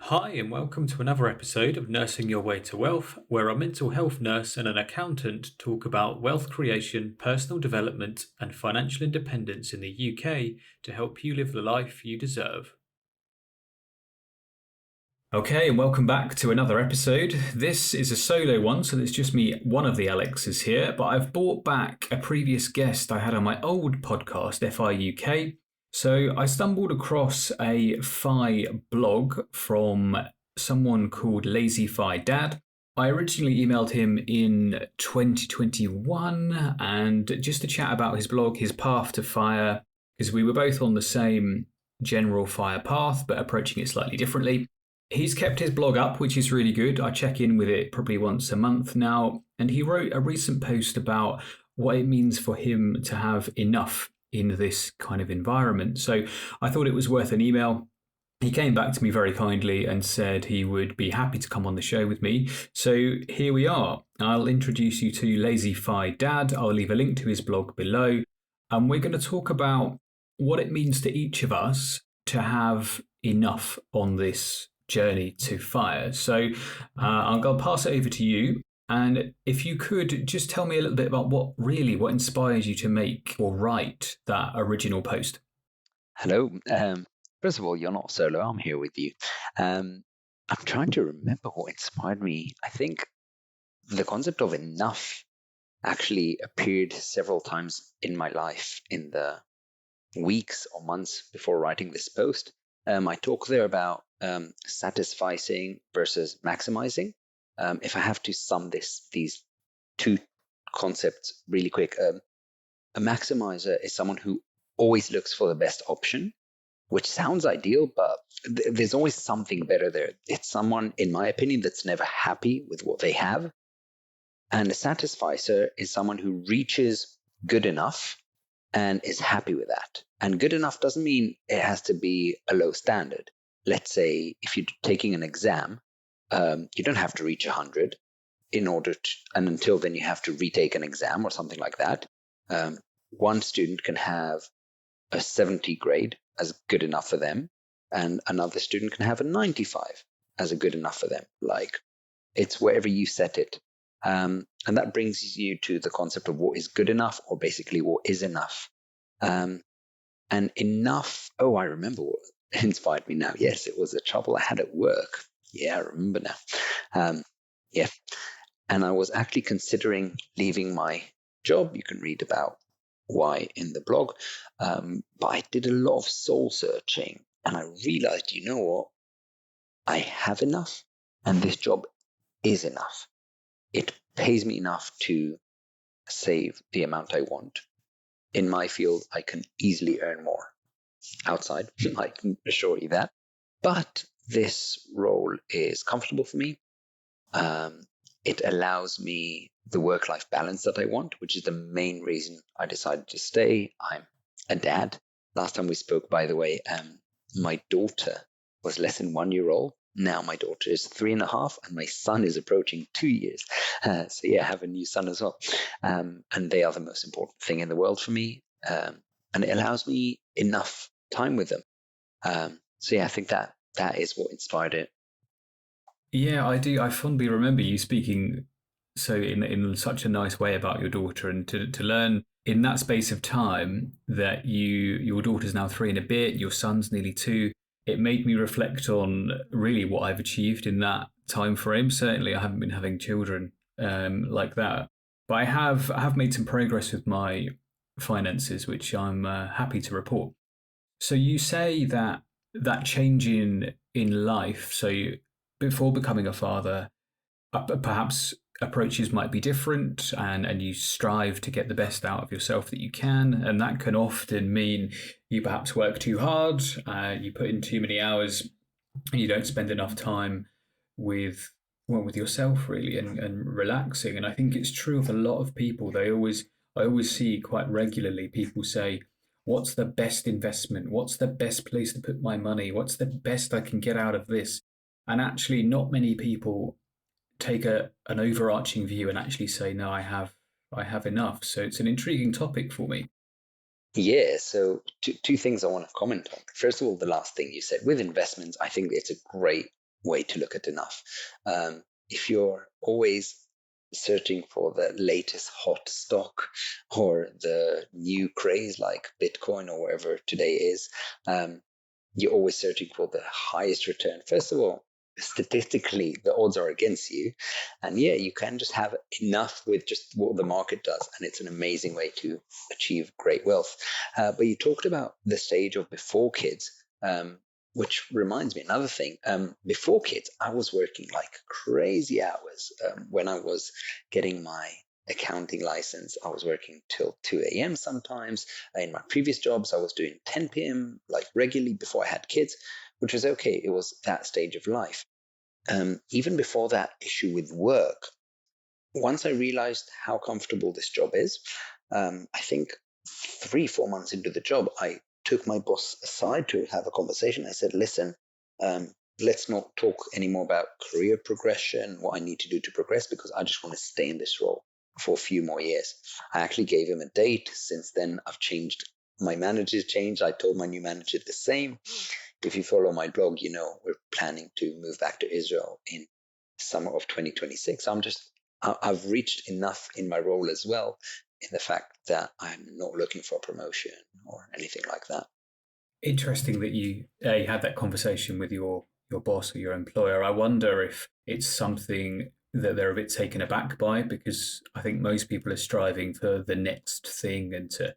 Hi, and welcome to another episode of Nursing Your Way to Wealth, where a mental health nurse and an accountant talk about wealth creation, personal development, and financial independence in the UK to help you live the life you deserve. Okay, and welcome back to another episode. This is a solo one, so it's just me, one of the Alexes here, but I've brought back a previous guest I had on my old podcast, FI UK. So I stumbled across a FI blog from someone called Lazy Fi Dad. I originally emailed him in 2021 and just to chat about his blog, his path to fire, because we were both on the same general fire path, but approaching it slightly differently. He's kept his blog up, which is really good. I check in with it probably once a month now. And he wrote a recent post about what it means for him to have enough in this kind of environment. So I thought it was worth an email. He came back to me very kindly and said he would be happy to come on the show with me. So here we are. I'll introduce you to Lazy Fi Dad. I'll leave a link to his blog below. And we're going to talk about what it means to each of us to have enough on this journey to fire. So I'm going to pass it over to you. And if you could just tell me a little bit about what inspires you to make or write that original post. Hello. First of all, you're not solo. I'm here with you. I'm trying to remember what inspired me. I think the concept of enough actually appeared several times in my life in the weeks or months before writing this post. I talk there about satisficing versus maximizing. If I have to sum these two concepts really quick, a maximizer is someone who always looks for the best option, which sounds ideal, but there's always something better there. It's someone, in my opinion, that's never happy with what they have. And a satisficer is someone who reaches good enough and is happy with that. And good enough doesn't mean it has to be a low standard. Let's say if you're taking an exam, you don't have to reach 100 and until then you have to retake an exam or something like that. One student can have a 70 grade as good enough for them, and another student can have a 95 as a good enough for them. Like, it's wherever you set it. And that brings you to the concept of what is good enough, or basically what is enough. And enough, I remember what inspired me now. Yes, it was a trouble I had at work. Yeah, I remember now. Yeah. And I was actually considering leaving my job. You can read about why in the blog. But I did a lot of soul searching and I realized, you know what? I have enough and this job is enough. It pays me enough to save the amount I want. In my field, I can easily earn more. Outside, I can assure you that. But this role is comfortable for me. It allows me the work-life balance that I want, which is the main reason I decided to stay. I'm a dad. Last time we spoke, by the way, my daughter was less than 1 year old. Now my daughter is 3.5 and my son is approaching 2 years. So yeah, I have a new son as well. And they are the most important thing in the world for me. And it allows me enough time with them. So yeah, I think that is what inspired it. Yeah, I do. I fondly remember you speaking so in such a nice way about your daughter, and to learn in that space of time that your daughter's now 3 and a bit, your son's nearly 2. It made me reflect on really what I've achieved in that time frame. Certainly, I haven't been having children like that, but I have made some progress with my finances, which I'm happy to report. So you say that change in life. So before becoming a father, perhaps approaches might be different, and you strive to get the best out of yourself that you can, and that can often mean you perhaps work too hard, you put in too many hours, and you don't spend enough time with with yourself really, and relaxing. And I think it's true of a lot of people. I always see quite regularly people say, what's the best investment? What's the best place to put my money? What's the best I can get out of this? And actually, not many people take an overarching view and actually say, no, I have enough. So it's an intriguing topic for me. Yeah, so two things I want to comment on. First of all, the last thing you said with investments, I think it's a great way to look at enough. If you're always searching for the latest hot stock or the new craze like Bitcoin or whatever today is, you're always searching for the highest return. First of all, statistically, the odds are against you. And yeah, you can just have enough with just what the market does. And it's an amazing way to achieve great wealth. But you talked about the stage of before kids, which reminds me another thing. Before kids, I was working like crazy hours. When I was getting my accounting license, I was working till 2 a.m. sometimes. In my previous jobs, I was doing 10 p.m. like regularly before I had kids, which was okay. It was that stage of life. Even before that issue with work, once I realized how comfortable this job is, I think 3-4 months into the job, I took my boss aside to have a conversation. I said, listen, let's not talk anymore about career progression, what I need to do to progress, because I just want to stay in this role for a few more years. I actually gave him a date. Since then, I've changed. My manager's changed. I told my new manager the same. If you follow my blog, you know we're planning to move back to Israel in summer of 2026. I've reached enough in my role as well, in the fact that I'm not looking for a promotion or anything like that. Interesting that you had that conversation with your boss or your employer. I wonder if it's something that they're a bit taken aback by, because I think most people are striving for the next thing and to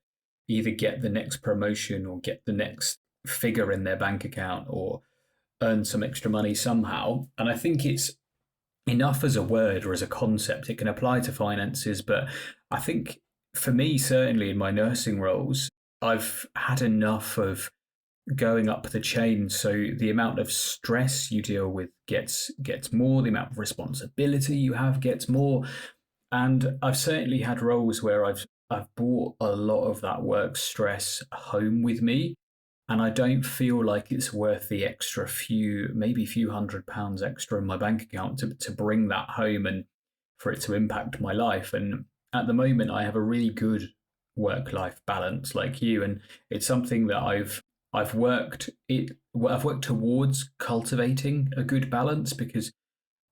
either get the next promotion or get the next figure in their bank account or earn some extra money somehow. And I think it's enough as a word or as a concept. It can apply to finances, but I think for me, certainly in my nursing roles, I've had enough of going up the chain. So the amount of stress you deal with gets more, the amount of responsibility you have gets more. And I've certainly had roles where I've brought a lot of that work stress home with me. And I don't feel like it's worth the extra maybe few £100 extra in my bank account to bring that home and for it to impact my life. And at the moment, I have a really good work-life balance, like you, and it's something that I've worked towards cultivating a good balance, because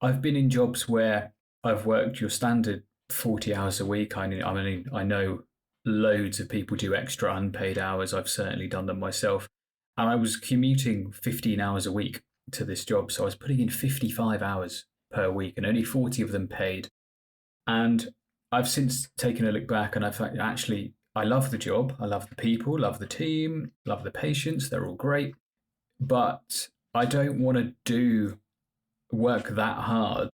I've been in jobs where I've worked your standard 40 hours a week. I know loads of people do extra unpaid hours. I've certainly done them myself. And I was commuting 15 hours a week to this job. So I was putting in 55 hours per week and only 40 of them paid. And I've since taken a look back and I've actually, I love the job. I love the people, love the team, love the patients. They're all great. But I don't want to do work that hard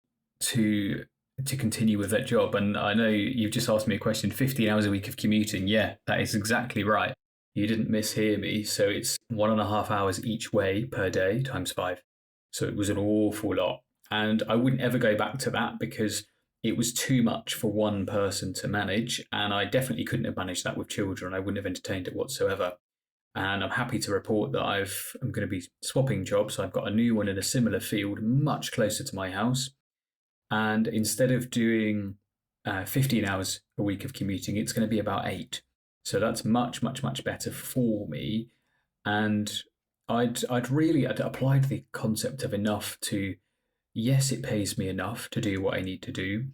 to continue with that job. And I know you've just asked me a question, 15 hours a week of commuting. Yeah, that is exactly right. You didn't mishear me. So it's 1.5 hours each way per day times 5. So it was an awful lot. And I wouldn't ever go back to that, because it was too much for one person to manage. And I definitely couldn't have managed that with children. I wouldn't have entertained it whatsoever. And I'm happy to report that I'm going to be swapping jobs. I've got a new one in a similar field, much closer to my house. And instead of doing 15 hours a week of commuting, it's going to be about 8. So that's much, much, much better for me. And I'd applied the concept of enough to, yes, it pays me enough to do what I need to do.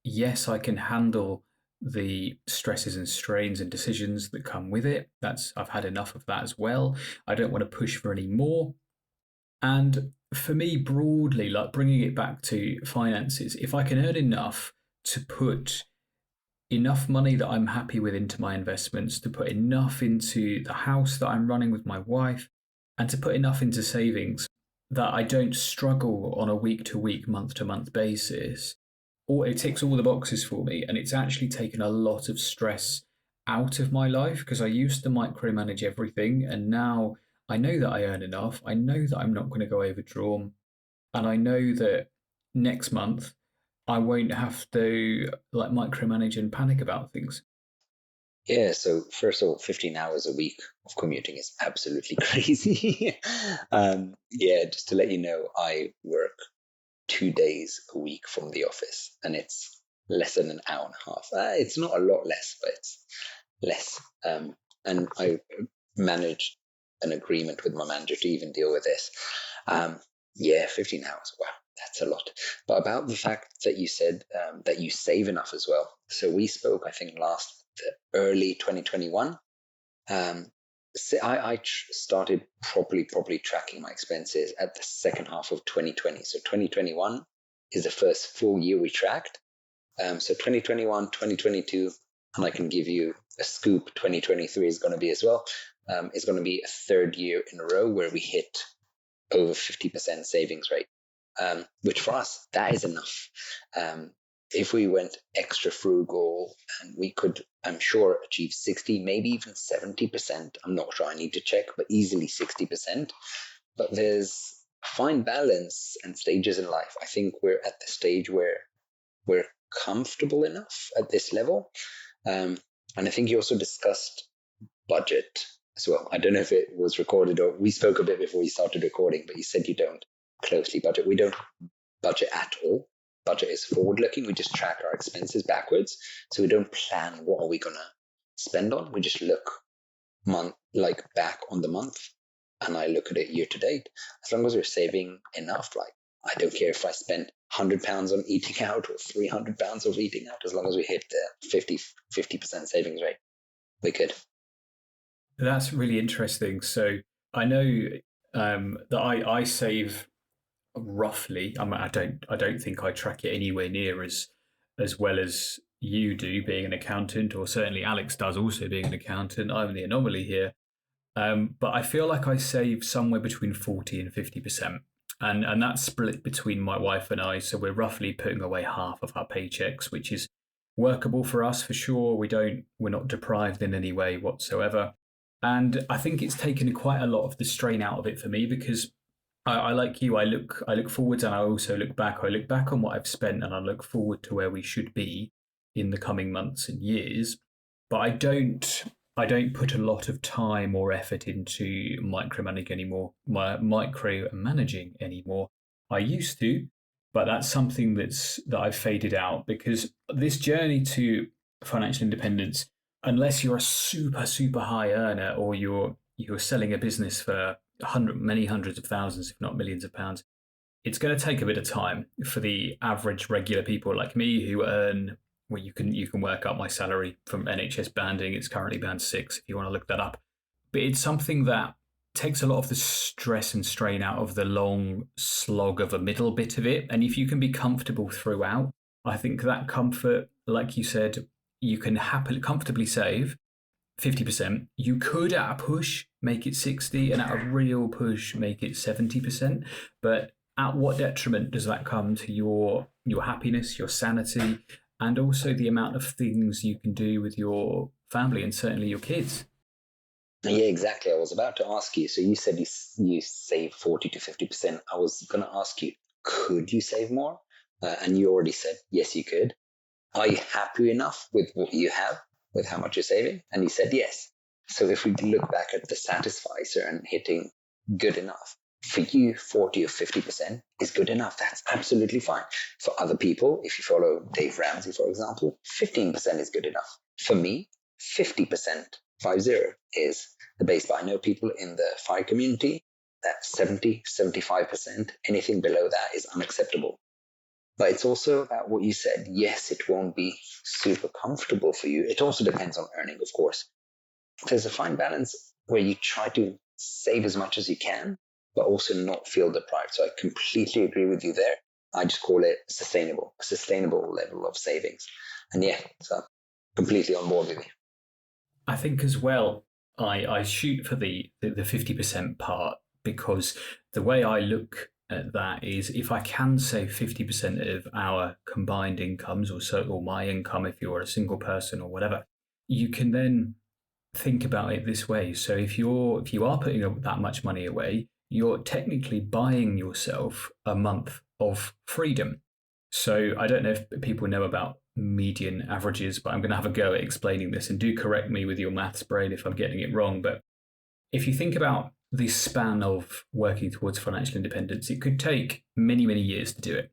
Yes, I can handle the stresses and strains and decisions that come with it. I've had enough of that as well. I don't want to push for any more. And for me, broadly, like bringing it back to finances, if I can earn enough to put enough money that I'm happy with into my investments, to put enough into the house that I'm running with my wife, and to put enough into savings that I don't struggle on a week to week, month to month basis, or it ticks all the boxes for me. And it's actually taken a lot of stress out of my life, because I used to micromanage everything. And now I know that I earn enough. I know that I'm not going to go overdrawn. And I know that next month I won't have to like micromanage and panic about things. Yeah, so first of all, 15 hours a week of commuting is absolutely crazy. Yeah, just to let you know, I work 2 days a week from the office, and it's less than an hour and a half. It's not a lot less, but it's less. And I managed an agreement with my manager to even deal with this. Yeah, 15 hours. Wow, that's a lot. But about the fact that you said that you save enough as well. So we spoke, I think, early 2021. So I started properly tracking my expenses at the second half of 2020. So 2021 is the first full year we tracked. So 2021, 2022, and I can give you a scoop, 2023 is going to be as well. It's going to be a third year in a row where we hit over 50% savings rate, which for us, that is enough. If we went extra frugal and we could, I'm sure, achieve 60, maybe even 70%, I'm not sure, I need to check, but easily 60%. But there's fine balance and stages in life. I think we're at the stage where we're comfortable enough at this level. And I think you also discussed budget as well. I don't know if it was recorded or we spoke a bit before we started recording, but you said you don't closely budget. We don't budget at all. Budget is forward looking. We just track our expenses backwards. So we don't plan what are we going to spend on. We just look back on the month, and I look at it year to date. As long as we're saving enough, like I don't care if I spend £100 on eating out or £300 of eating out, as long as we hit the 50% savings rate, we could. That's really interesting. So I know that I save roughly. I don't think I track it anywhere near as well as you do, being an accountant, or certainly Alex does, also being an accountant. I'm the anomaly here, but I feel like I save somewhere between 40 and 50%, and that's split between my wife and I. So we're roughly putting away half of our paychecks, which is workable for us for sure. We're not deprived in any way whatsoever. And I think it's taken quite a lot of the strain out of it for me, because I like you. I look forwards, and I also look back. I look back on what I've spent, and I look forward to where we should be in the coming months and years. But I don't put a lot of time or effort into micromanaging anymore. I used to, but that's something that I've faded out, because this journey to financial independence, unless you're a super high earner, or you're selling a business for many hundreds of thousands, if not millions of pounds, it's going to take a bit of time for the average regular people like me who earn. Well, you can work out my salary from NHS banding. It's currently band 6 if you want to look that up. But it's something that takes a lot of the stress and strain out of the long slog of a middle bit of it. And if you can be comfortable throughout, I think that comfort, like you said, you can comfortably save 50%. You could at a push make it 60, and at a real push make it 70%. But at what detriment does that come to your happiness, your sanity, and also the amount of things you can do with your family and certainly your kids? Yeah, exactly. I was about to ask you. So you said you save 40 to 50%. I was going to ask you, could you save more? And you already said, yes, you could. Are you happy enough with what you have, with how much you're saving? And you said yes. So if we look back at the satisficer and hitting good enough, for you, 40 or 50% is good enough. That's absolutely fine. For other people, if you follow Dave Ramsey, for example, 15% is good enough. For me, 50%, 50, is the baseline. I know people in the FI community that 70, 75%, anything below that is unacceptable. But it's also about what you said. Yes, it won't be super comfortable for you. It also depends on earning, of course. There's a fine balance where you try to save as much as you can, but also not feel deprived. So I completely agree with you there. I just call it a sustainable level of savings. And yeah, so completely on board with you. I think as well, I shoot for the 50% part, because the way I look at that is, if I can save 50% of our combined incomes, or my income if you're a single person or whatever, you can then think about it this way. So if you are putting that much money away, you're technically buying yourself a month of freedom. So I don't know if people know about median averages, but I'm going to have a go at explaining this, and do correct me with your maths brain if I'm getting it wrong. But if you think about the span of working towards financial independence, it could take many, many years to do it.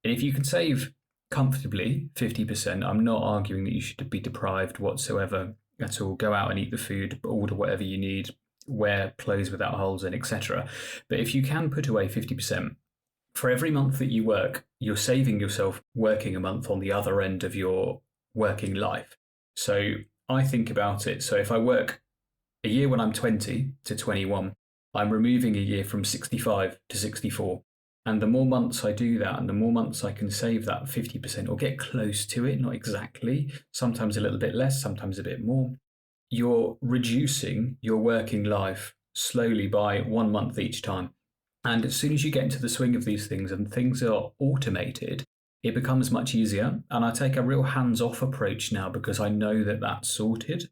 And if you can save comfortably 50%, I'm not arguing that you should be deprived whatsoever at all. Go out and eat the food, order whatever you need, wear clothes without holes in, etc. But if you can put away 50%, for every month that you work, you're saving yourself working a month on the other end of your working life. So I think about it. So if I work a year when I'm 20 to 21, I'm removing a year from 65 to 64. And the more months I do that, and the more months I can save that 50% or get close to it, not exactly, sometimes a little bit less, sometimes a bit more, you're reducing your working life slowly by 1 month each time. And as soon as you get into the swing of these things and things are automated, it becomes much easier. And I take a real hands off approach now because I know that that's sorted.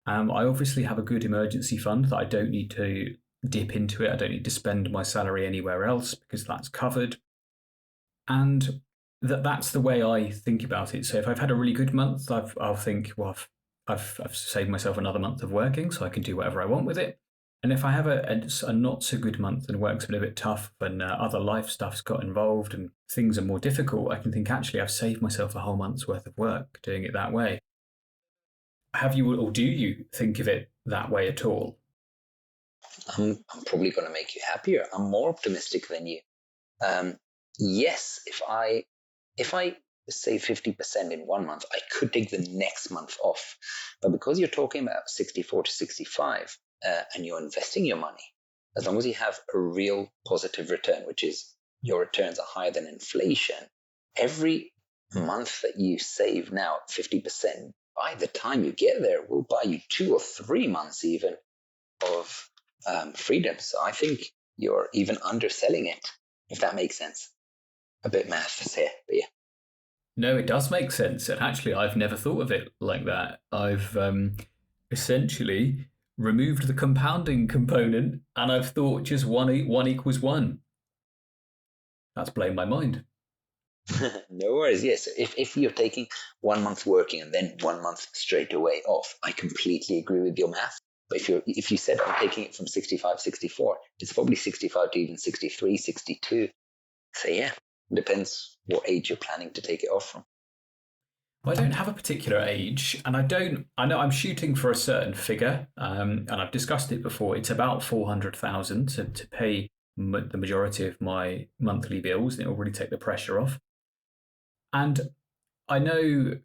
I obviously have a good emergency fund that I don't need to dip into it. I don't need to spend my salary anywhere else because that's covered. And that's the way I think about it. So if I've had a really good month, I'll think, well, I've saved myself another month of working, so I can do whatever I want with it. And if I have a not so good month and work's been a bit tough and other life stuff's got involved and things are more difficult, I can think, actually, I've saved myself a whole month's worth of work doing it that way. Have you, or do you think of it that way at all? I'm probably going to make you happier. I'm more optimistic than you. Yes, if I save 50% in 1 month, I could take the next month off. But because you're talking about 64 to 65 and you're investing your money, as long as you have a real positive return, which is your returns are higher than inflation, every month that you save now 50%, by the time you get there, will buy you 2 or 3 months even of freedom. So I think you're even underselling it, if that makes sense. A bit maths here, but yeah. No, it does make sense. And actually, I've never thought of it like that. I've essentially removed the compounding component and I've thought just one equals one. That's blown my mind. No worries. Yes, if you're taking 1 month working and then 1 month straight away off, I completely agree with your math. But if you said I'm taking it from 65, 64, it's probably 65 to even 63, 62. So yeah, depends what age you're planning to take it off from. I don't have a particular age, and I know I'm shooting for a certain figure, and I've discussed it before. It's about 400,000 to pay the majority of my monthly bills, and it will really take the pressure off. And I know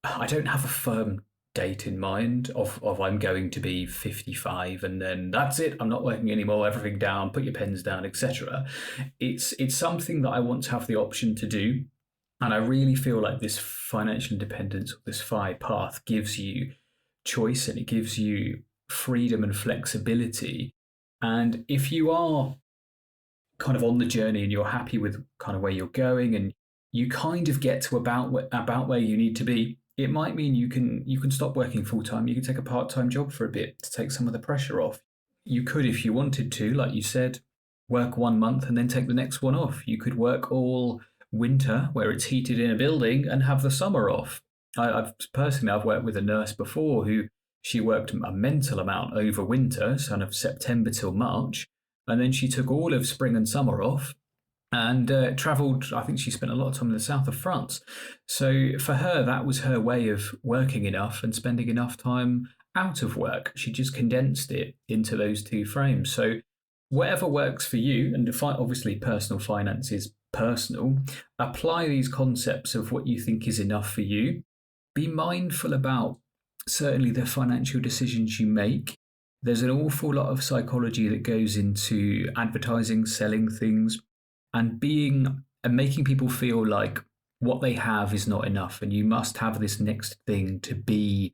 I don't have a firm date in mind of I'm going to be 55 and then that's it, I'm not working anymore, everything down, put your pens down, etc. It's something that I want to have the option to do, and I really feel like this financial independence, this FI path, gives you choice and it gives you freedom and flexibility. And if you are kind of on the journey and you're happy with kind of where you're going and you kind of get to about where you need to be, it might mean you can stop working full time. You can take a part-time job for a bit to take some of the pressure off. You could, if you wanted to, like you said, work 1 month and then take the next one off. You could work all winter where it's heated in a building and have the summer off. I've worked with a nurse before who she worked a mental amount over winter, so kind of September till March, and then she took all of spring and summer off and travelled. I think she spent a lot of time in the south of France. So for her, that was her way of working enough and spending enough time out of work. She just condensed it into those two frames. So whatever works for you, and obviously personal finance is personal, apply these concepts of what you think is enough for you. Be mindful about certainly the financial decisions you make. There's an awful lot of psychology that goes into advertising, selling things, and making people feel like what they have is not enough, and you must have this next thing to be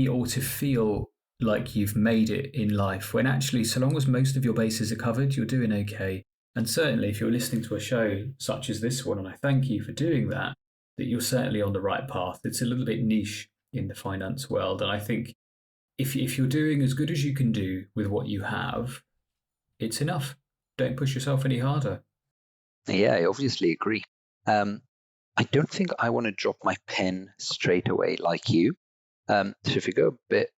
or to feel like you've made it in life. When actually, so long as most of your bases are covered, you're doing okay. And certainly, if you're listening to a show such as this one, and I thank you for doing that you're certainly on the right path. It's a little bit niche in the finance world, and I think if you're doing as good as you can do with what you have, it's enough. Don't push yourself any harder. Yeah, I obviously agree. I don't think I want to drop my pen straight away like you. So if you go a bit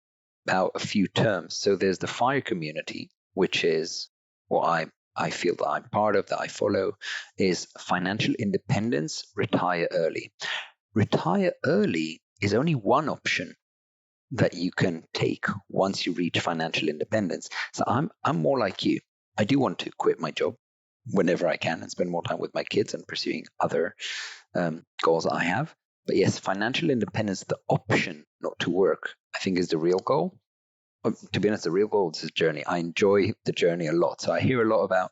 about a few terms, so there's the FIRE community, which is what I feel that I'm part of, that I follow, is financial independence, retire early. Retire early is only one option that you can take once you reach financial independence. So I'm more like you. I do want to quit my job. whenever I can and spend more time with my kids and pursuing other goals I have. But yes, financial independence, the option not to work, I think is the real goal. To be honest, the real goal is the journey. I enjoy the journey a lot. So I hear a lot about,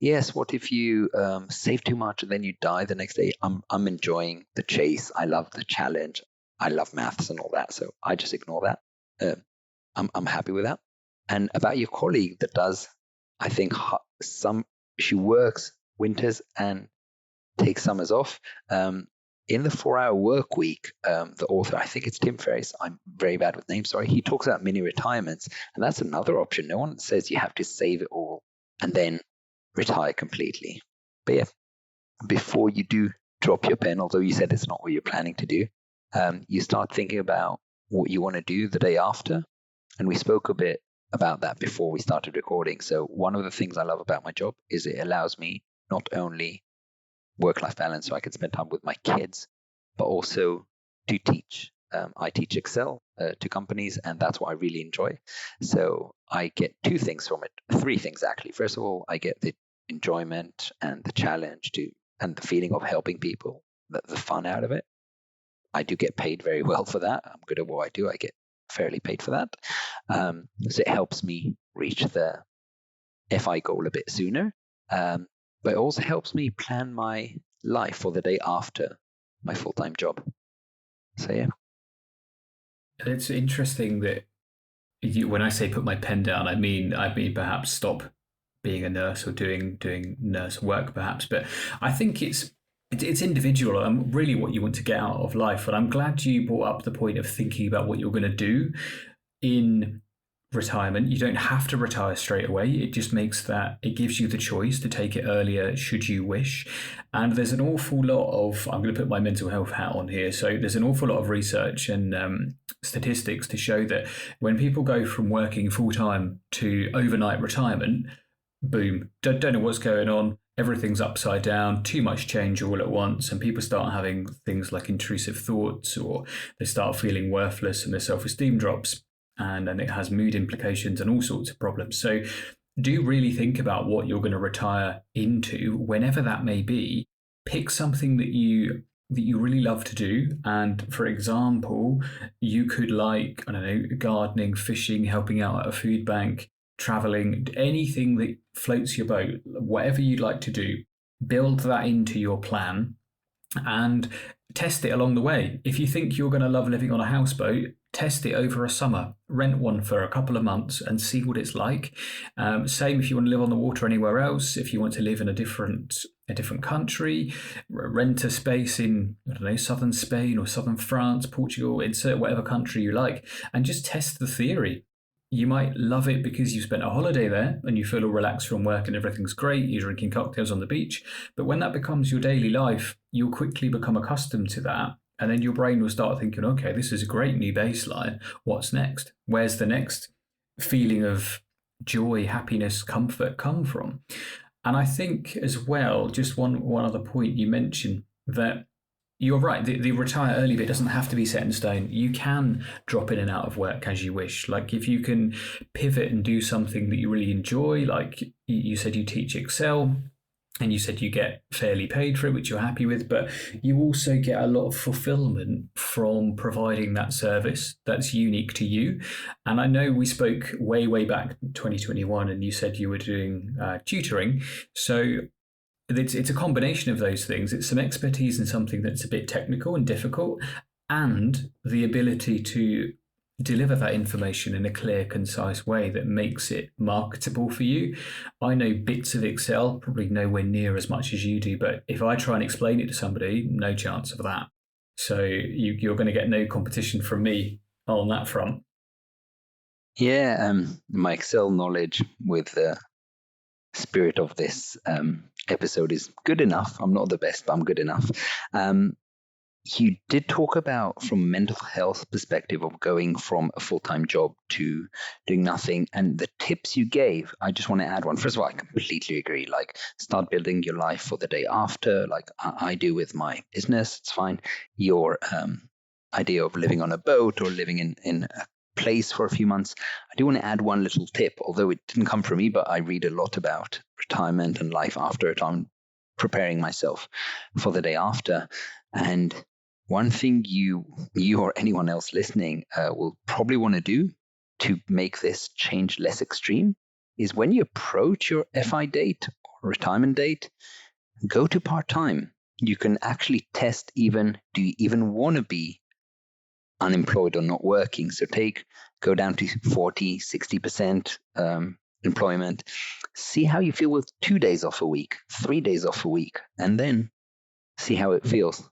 yes, what if you save too much and then you die the next day? I'm enjoying the chase. I love the challenge. I love maths and all that. So I just ignore that. I'm happy with that. And about your colleague that does, I think she works winters and takes summers off. In the 4-Hour Work Week, the author, I think it's Tim Ferriss, I'm very bad with names, sorry, he talks about mini retirements, and that's another option. No one says you have to save it all and then retire completely. But yeah, before you do drop your pen, although you said it's not what you're planning to do, you start thinking about what you want to do the day after. And we spoke a bit about that before we started recording. So one of the things I love about my job is it allows me not only work-life balance so I can spend time with my kids, but also to teach. I teach Excel to companies, and that's what I really enjoy. So I get 2 things from it, 3 things actually. First of all, I get the enjoyment and the challenge and the feeling of helping people, the fun out of it. I do get paid very well for that. I'm good at what I do. I get fairly paid for that. So it helps me reach the FI goal a bit sooner. But it also helps me plan my life for the day after my full-time job. So yeah. It's interesting that when I say put my pen down, I mean perhaps stop being a nurse or doing nurse work perhaps. But I think it's individual and really what you want to get out of life. And I'm glad you brought up the point of thinking about what you're going to do in retirement. You don't have to retire straight away. It just it gives you the choice to take it earlier should you wish. And there's an awful lot of, I'm going to put my mental health hat on here. So there's an awful lot of research and statistics to show that when people go from working full time to overnight retirement, boom, don't know what's going on. Everything's upside down, too much change all at once, and people start having things like intrusive thoughts, or they start feeling worthless and their self-esteem drops. And it has mood implications and all sorts of problems. So do really think about what you're going to retire into, whenever that may be. Pick something that you really love to do. And for example, you could like, I don't know, gardening, fishing, helping out at a food bank, traveling, anything that floats your boat, whatever you'd like to do. Build that into your plan and test it along the way. If you think you're going to love living on a houseboat, test it over a summer, rent one for a couple of months and see what it's like. Same if you want to live on the water anywhere else. If you want to live in a different country, rent a space in, I don't know, southern Spain or southern France, Portugal, insert whatever country you like, and just test the theory. You might love it because you spent a holiday there and you feel all relaxed from work and everything's great. You're drinking cocktails on the beach. But when that becomes your daily life, you'll quickly become accustomed to that. And then your brain will start thinking, okay, this is a great new baseline. What's next? Where's the next feeling of joy, happiness, comfort come from? And I think as well, just one other point you mentioned, that you're right. The retire early bit doesn't have to be set in stone. You can drop in and out of work as you wish. Like if you can pivot and do something that you really enjoy, like you said you teach Excel, and you said you get fairly paid for it, which you're happy with, but you also get a lot of fulfillment from providing that service that's unique to you. And I know we spoke way back 2021, and you said you were doing tutoring. So it's a combination of those things. It's some expertise in something that's a bit technical and difficult, and the ability to deliver that information in a clear, concise way that makes it marketable for you. I know bits of Excel, probably nowhere near as much as you do, but if I try and explain it to somebody, no chance of that. So you're going to get no competition from me on that front. Yeah, my Excel knowledge with the spirit of this episode is good enough. I'm not the best, but I'm good enough. You did talk about, from a mental health perspective, of going from a full-time job to doing nothing, and the tips you gave, I just want to add one. First of all, I completely agree. Like, start building your life for the day after, like I do with my business. It's fine. Your idea of living on a boat or living in a place for a few months. I do want to add one little tip, although it didn't come from me, but I read a lot about retirement and life after it. I'm preparing myself for the day after. And one thing you or anyone else listening will probably want to do to make this change less extreme is when you approach your FI date or retirement date, go to part-time. You can actually test do you even want to be unemployed or not working? So go down to 40, 60% employment. See how you feel with 2 days off a week, 3 days off a week, and then see how it feels.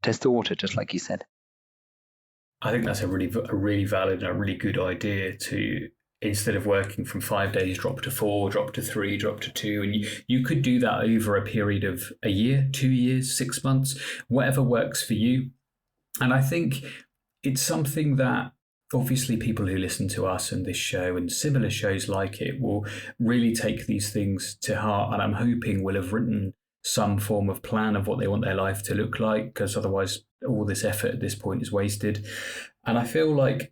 Test the water, just like you said. I think that's a really valid and a really good idea to, instead of working from 5 days, drop to 4, drop to 3, drop to 2. And you could do that over a period of a year, 2 years, 6 months, whatever works for you. And I think it's something that obviously people who listen to us and this show and similar shows like it will really take these things to heart. And I'm hoping will have written some form of plan of what they want their life to look like, because otherwise all this effort at this point is wasted. And I feel like,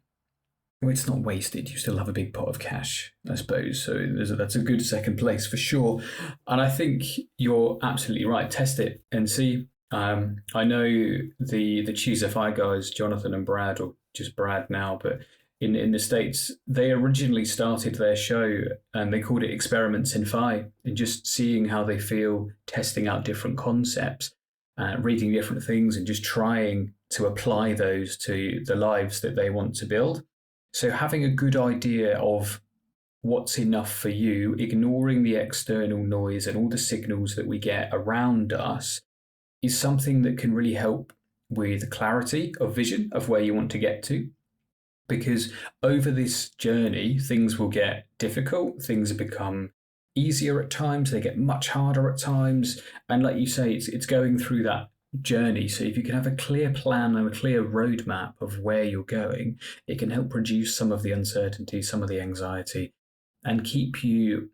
well, it's not wasted. You still have a big pot of cash, I suppose. So that's a good second place for sure. And I think you're absolutely right. Test it and see. I know the Choose FI guys, Jonathan and Brad, or just Brad now, but in the States, they originally started their show and they called it Experiments in FI, and just seeing how they feel, testing out different concepts, reading different things, and just trying to apply those to the lives that they want to build. So having a good idea of what's enough for you, ignoring the external noise and all the signals that we get around us, is something that can really help with clarity of vision of where you want to get to. Because over this journey, things will get difficult, things become easier at times, they get much harder at times. And like you say, it's going through that journey. So if you can have a clear plan and a clear roadmap of where you're going, it can help reduce some of the uncertainty, some of the anxiety, and keep you,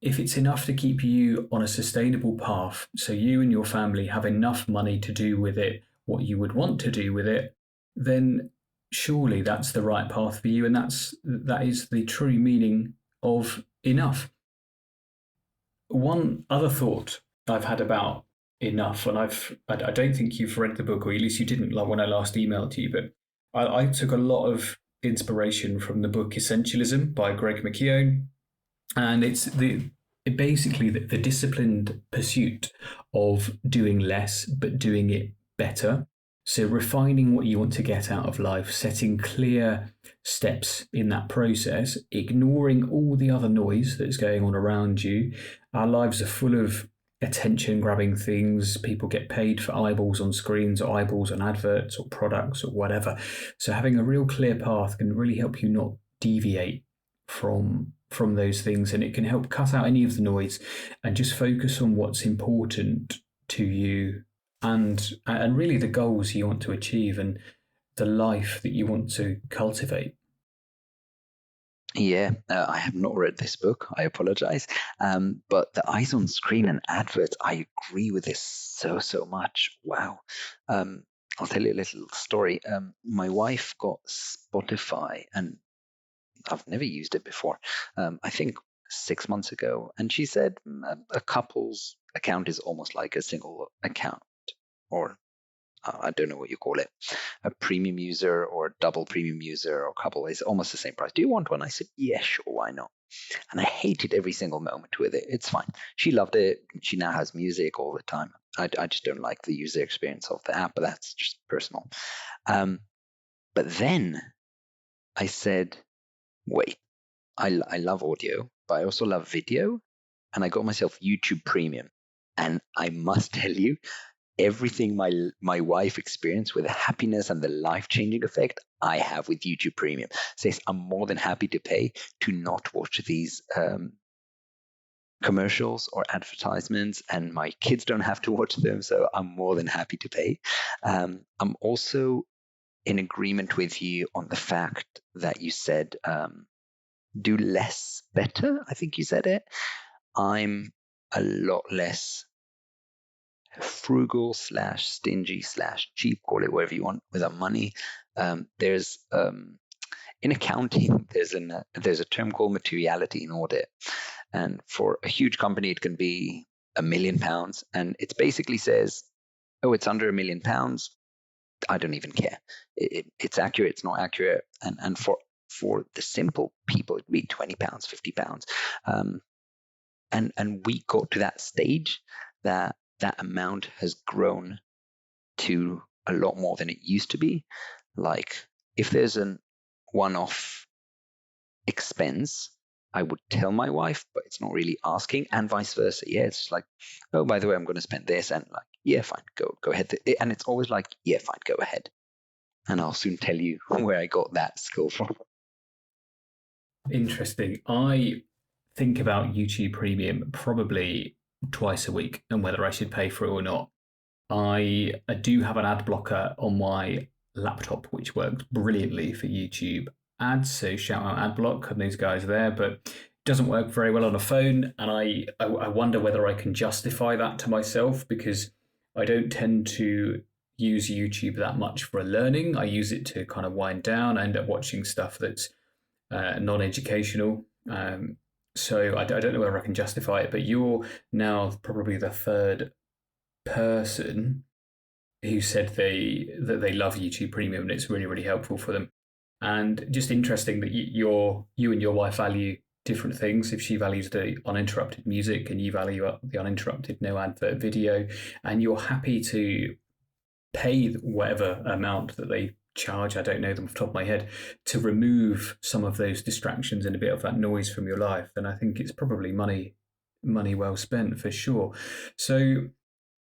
if it's enough to keep you on a sustainable path, so you and your family have enough money to do with it what you would want to do with it, then surely that's the right path for you, and that is the true meaning of enough. One other thought I've had about enough, and I don't think you've read the book, or at least you didn't, like when I last emailed to you, but I took a lot of inspiration from the book Essentialism by Greg McKeown. And it's basically the disciplined pursuit of doing less, but doing it better. So refining what you want to get out of life, setting clear steps in that process, ignoring all the other noise that's going on around you. Our lives are full of attention-grabbing things. People get paid for eyeballs on screens or eyeballs on adverts or products or whatever. So having a real clear path can really help you not deviate from those things, and it can help cut out any of the noise and just focus on what's important to you and really the goals you want to achieve and the life that you want to cultivate. Yeah, I have not read this book. I apologize. But the eyes on screen and adverts, I agree with this so much. Wow. I'll tell you a little story. My wife got Spotify, and I've never used it before. I think 6 months ago, and she said a couple's account is almost like a single account, or I don't know what you call it, a premium user or a double premium user or couple is almost the same price. Do you want one? I said, yeah, sure, why not? And I hated every single moment with it. It's fine. She loved it. She now has music all the time. I just don't like the user experience of the app, but that's just personal. But then I said, wait, I love audio, but I also love video. And I got myself YouTube Premium. And I must tell you, everything my wife experienced with the happiness and the life-changing effect I have with YouTube Premium. Says I'm more than happy to pay to not watch these commercials or advertisements, and my kids don't have to watch them, so I'm more than happy to pay. I'm also in agreement with you on the fact that you said do less better. I think you said it. I'm a lot less frugal / stingy / cheap, call it whatever you want, with our money. There's in accounting, there's a term called materiality in audit. And for a huge company, it can be £1 million. And it basically says, oh, it's under £1 million. I don't even care. It's accurate, it's not accurate. And for the simple people, it'd be £20, £50. And we got to that stage that amount has grown to a lot more than it used to be. Like if there's an one-off expense, I would tell my wife, but it's not really asking, and vice versa. Yeah, it's just like, oh, by the way, I'm going to spend this, and like, yeah, fine, go ahead. And it's always like, yeah, fine, go ahead. And I'll soon tell you where I got that skill from. Interesting. I think about YouTube Premium probably twice a week and whether I should pay for it or not. I do have an ad blocker on my laptop, which works brilliantly for YouTube ads. So shout out AdBlock and those guys there, but it doesn't work very well on a phone. And I wonder whether I can justify that to myself, because I don't tend to use YouTube that much for learning. I use it to kind of wind down. I end up watching stuff that's non-educational. So I don't know whether I can justify it, but you're now probably the third person who said that they love YouTube Premium and it's really, really helpful for them. And just interesting that you and your wife value different things. If she values the uninterrupted music and you value the uninterrupted no advert video, and you're happy to pay whatever amount that they charge, I don't know them off the top of my head, to remove some of those distractions and a bit of that noise from your life, then I think it's probably money well spent for sure. So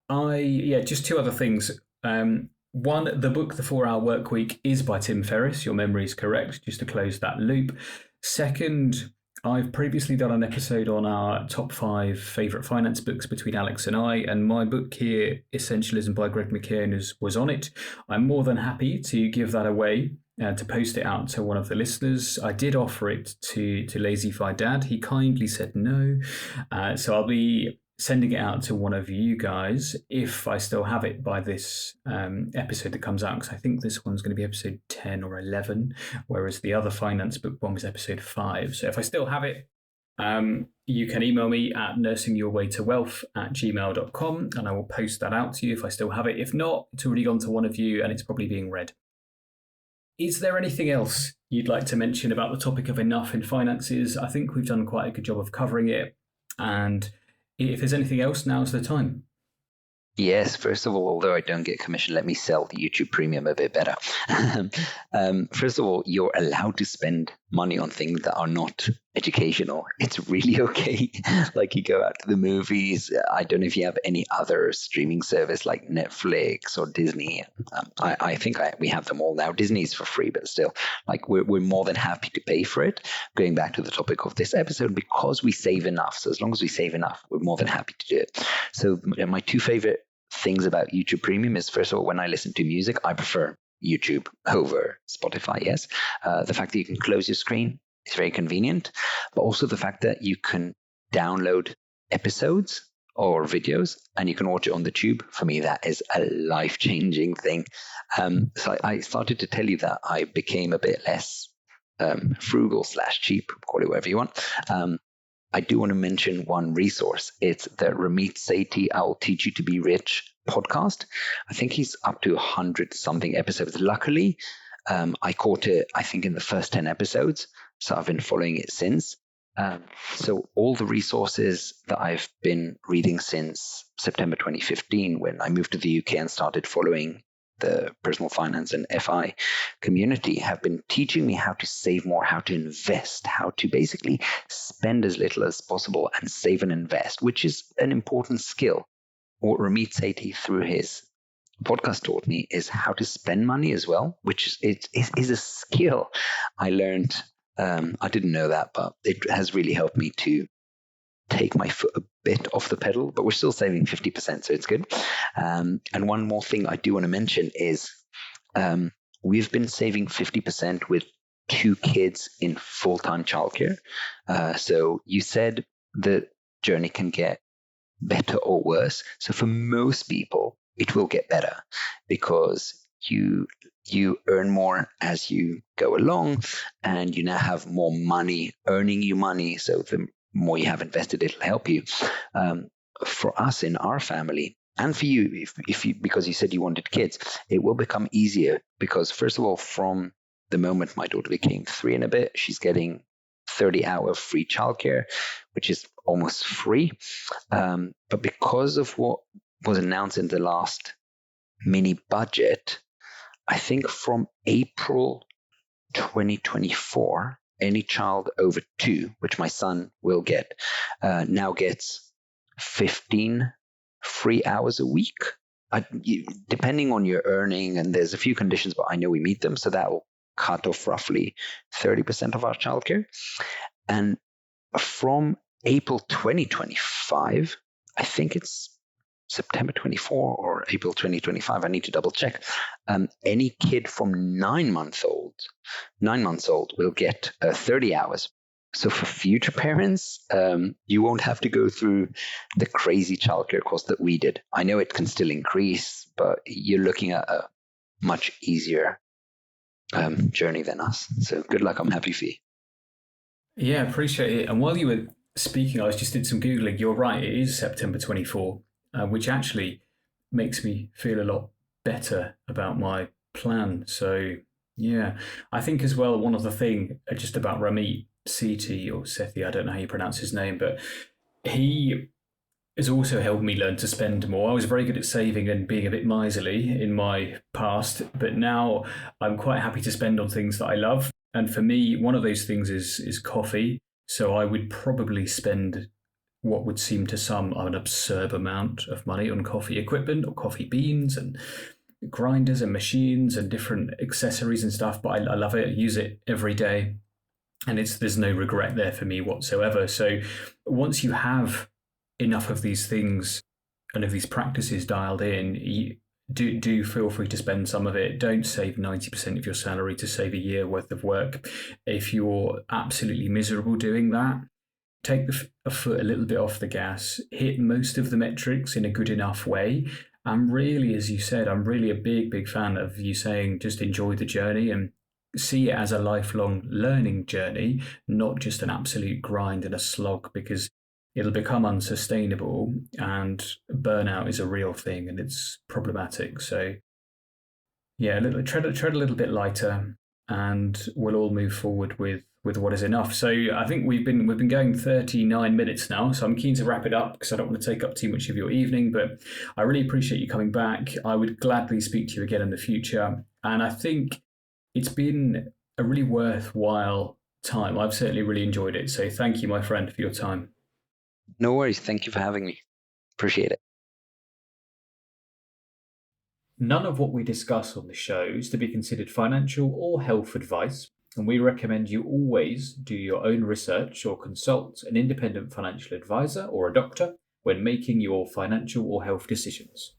just two other things. One, the book, The 4-Hour Workweek, is by Tim Ferriss. Your memory is correct, just to close that loop. Second, I've previously done an episode on our top 5 favourite finance books between Alex and I, and my book here, Essentialism by Greg McKeown, was on it. I'm more than happy to give that away, to post it out to one of the listeners. I did offer it to Lazy-Fi Dad. He kindly said no. So I'll be sending it out to one of you guys if I still have it by this episode that comes out, because I think this one's going to be episode 10 or 11, whereas the other finance book one was episode 5. So if I still have it, you can email me at nursingyourwaytowealth@gmail.com and I will post that out to you if I still have it. If not, it's already gone to one of you and it's probably being read. Is there anything else you'd like to mention about the topic of enough in finances? I think we've done quite a good job of covering it, and if there's anything else, now's the time. Yes, first of all, although I don't get commission, let me sell the YouTube Premium a bit better. First of all, you're allowed to spend money on things that are not educational. It's really okay. Like you go out to the movies. I don't know if you have any other streaming service like Netflix or Disney. I think we have them all now. Disney's for free, but still, like we're more than happy to pay for it. Going back to the topic of this episode, because we save enough. So as long as we save enough, we're more than happy to do it. So my two favorite things about YouTube Premium is, first of all, when I listen to music, I prefer YouTube over Spotify. Yes, the fact that you can close your screen is very convenient, but also the fact that you can download episodes or videos and you can watch it on the tube. For me, that is a life-changing thing. So I started to tell you that I became a bit less frugal/cheap, call it whatever you want. I do want to mention one resource. It's the Ramit Sethi I'll Teach You to Be Rich podcast. I think he's up to 100-something episodes. Luckily, I caught it, I think, in the first 10 episodes. So I've been following it since. So all the resources that I've been reading since September 2015, when I moved to the UK and started following the personal finance and FI community, have been teaching me how to save more, how to invest, how to basically spend as little as possible and save and invest, which is an important skill. What Ramit Sethi through his podcast taught me is how to spend money as well, which is a skill I learned. I didn't know that, but it has really helped me to take my foot a bit off the pedal, but we're still saving 50%, so it's good. And one more thing I do want to mention is we've been saving 50% with 2 kids in full-time childcare. So you said the journey can get better or worse. So for most people, it will get better because you you earn more as you go along, and you now have more money earning you money. So the more you have invested, it'll help you. For us in our family, and for you, if you, because you said you wanted kids, it will become easier because, first of all, from the moment my daughter became 3 and a bit, she's getting 30-hour free childcare, which is almost free. But because of what was announced in the last mini budget, I think from April 2024, any child over 2, which my son will get, now gets 15 free hours a week, depending on your earning. And there's a few conditions, but I know we meet them. So that will cut off roughly 30% of our childcare. And from April 2025, I think it's September 24 or April 2025, I need to double check. Any kid from 9 months old will get 30 hours. So for future parents, you won't have to go through the crazy childcare cost that we did. I know it can still increase, but you're looking at a much easier journey than us. So good luck. I'm happy for you. Yeah, appreciate it. And while you were speaking, I just did some Googling. You're right, it is September 24, which actually makes me feel a lot better about my plan. So yeah, I think as well, one other thing just about Ramit Sethi or Sethi, I don't know how you pronounce his name, but he has also helped me learn to spend more. I was very good at saving and being a bit miserly in my past, but now I'm quite happy to spend on things that I love. And for me, one of those things is coffee. So I would probably spend what would seem to some an absurd amount of money on coffee equipment or coffee beans and grinders and machines and different accessories and stuff. But I love it. I use it every day. And there's no regret there for me whatsoever. So once you have enough of these things and of these practices dialed in, you do feel free to spend some of it. Don't save 90% of your salary to save a year worth of work. If you're absolutely miserable doing that, take a foot a little bit off the gas, hit most of the metrics in a good enough way. And really, as you said, I'm really a big fan of you saying just enjoy the journey and see it as a lifelong learning journey, not just an absolute grind and a slog, because it'll become unsustainable and burnout is a real thing and it's problematic. So yeah, tread a little bit lighter and we'll all move forward with what is enough. So I think we've been going 39 minutes now, so I'm keen to wrap it up because I don't want to take up too much of your evening, but I really appreciate you coming back. I would gladly speak to you again in the future. And I think it's been a really worthwhile time. I've certainly really enjoyed it. So thank you, my friend, for your time. No worries. Thank you for having me. Appreciate it. None of what we discuss on the show is to be considered financial or health advice, and we recommend you always do your own research or consult an independent financial advisor or a doctor when making your financial or health decisions.